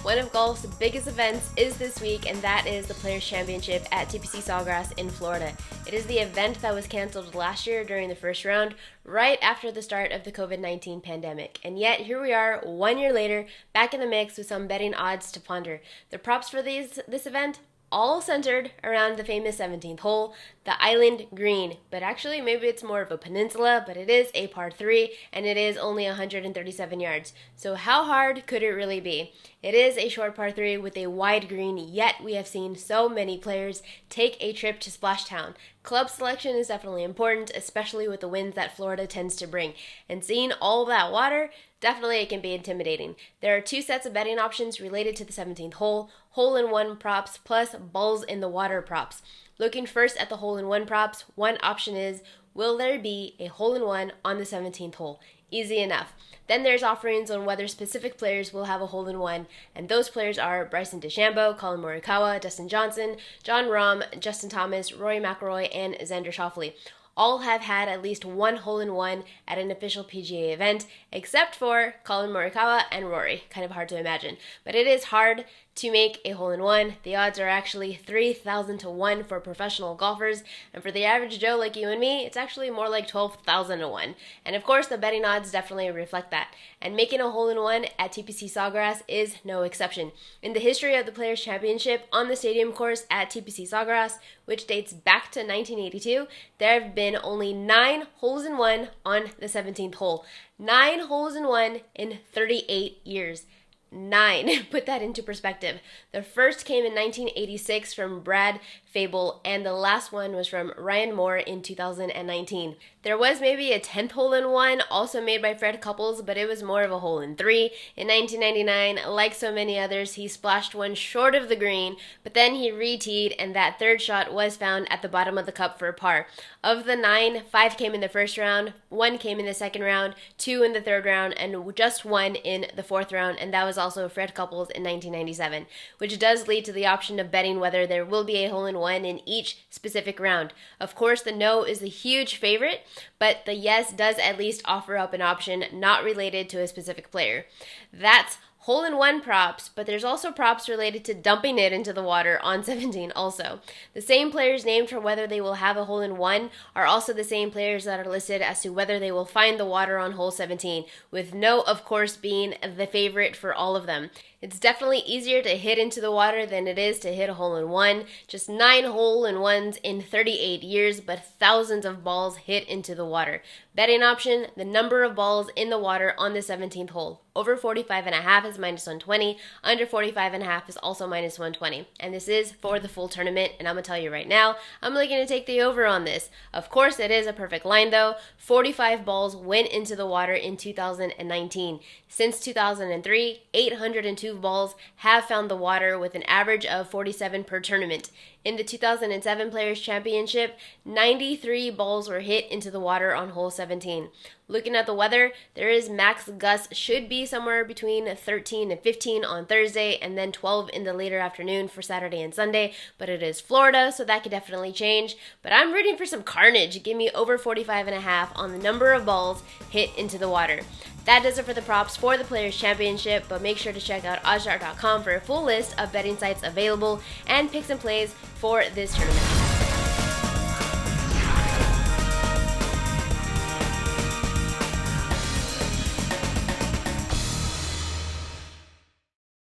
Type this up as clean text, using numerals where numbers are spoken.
One of golf's biggest events is this week, and that is the Players' Championship at TPC Sawgrass in Florida. It is the event that was canceled last year during the first round, right after the start of the COVID-19 pandemic. And yet, here we are, 1 year later, back in the mix with some betting odds to ponder. The props for this event? All centered around the famous 17th hole, the Island Green. But actually, maybe it's more of a peninsula, but it is a par 3, and it is only 137 yards. So how hard could it really be? It is a short par 3 with a wide green, yet we have seen so many players take a trip to Splashtown. Club selection is definitely important, especially with the winds that Florida tends to bring. And seeing all that water, definitely it can be intimidating. There are two sets of betting options related to the 17th hole, hole-in-one props plus balls in the water props. Looking first at the hole-in-one props, one option is, will there be a hole-in-one on the 17th hole? Easy enough. Then there's offerings on whether specific players will have a hole-in-one, and those players are Bryson DeChambeau, Colin Morikawa, Dustin Johnson, Jon Rahm, Justin Thomas, Rory McIlroy, and Xander Schauffele. All have had at least one hole-in-one at an official PGA event, except for Colin Morikawa and Rory. Kind of hard to imagine. But it is hard to make a hole-in-one. The odds are actually 3,000 to 1 for professional golfers, and for the average Joe like you and me, it's actually more like 12,000 to 1. And of course, the betting odds definitely reflect that. And making a hole-in-one at TPC Sawgrass is no exception. In the history of the Players' Championship on the stadium course at TPC Sawgrass, which dates back to 1982, there have been only 9 holes-in-one on the 17th hole. 9 holes-in-one in 38 years. 9. Put that into perspective. The first came in 1986 from Brad Fable, and the last one was from Ryan Moore in 2019. There was maybe a 10th hole-in-one, also made by Fred Couples, but it was more of a hole-in-3. In 1999, like so many others, he splashed one short of the green, but then he re-teed, and that third shot was found at the bottom of the cup for a par. Of the 9, 5 came in the first round, 1 came in the second round, 2 in the third round, and just 1 in the fourth round, and that was also Fred Couples in 1997, which does lead to the option of betting whether there will be a hole-in-one in each specific round. Of course, the no is the huge favorite, but the yes does at least offer up an option not related to a specific player. That's hole-in-one props, but there's also props related to dumping it into the water on 17 also. The same players named for whether they will have a hole-in-one are also the same players that are listed as to whether they will find the water on hole 17, with no, of course, being the favorite for all of them. It's definitely easier to hit into the water than it is to hit a hole-in-one. Just 9 hole-in-ones in 38 years, but thousands of balls hit into the water. Betting option, the number of balls in the water on the 17th hole. Over 45.5 is minus 120. Under 45.5 is also minus 120. And this is for the full tournament, and I'm going to tell you right now, I'm looking to take the over on this. Of course, it is a perfect line, though. 45 balls went into the water in 2019. Since 2003, 802 balls have found the water with an average of 47 per tournament. In the 2007 Players' Championship, 93 balls were hit into the water on hole 17. Looking at the weather, there is max gusts should be somewhere between 13 and 15 on Thursday, and then 12 in the later afternoon for Saturday and Sunday, but it is Florida, so that could definitely change. But I'm rooting for some carnage. Give me over 45.5 on the number of balls hit into the water. That does it for the props for the Players' Championship, but make sure to check out oddshark.com for a full list of betting sites available and picks and plays for this tournament.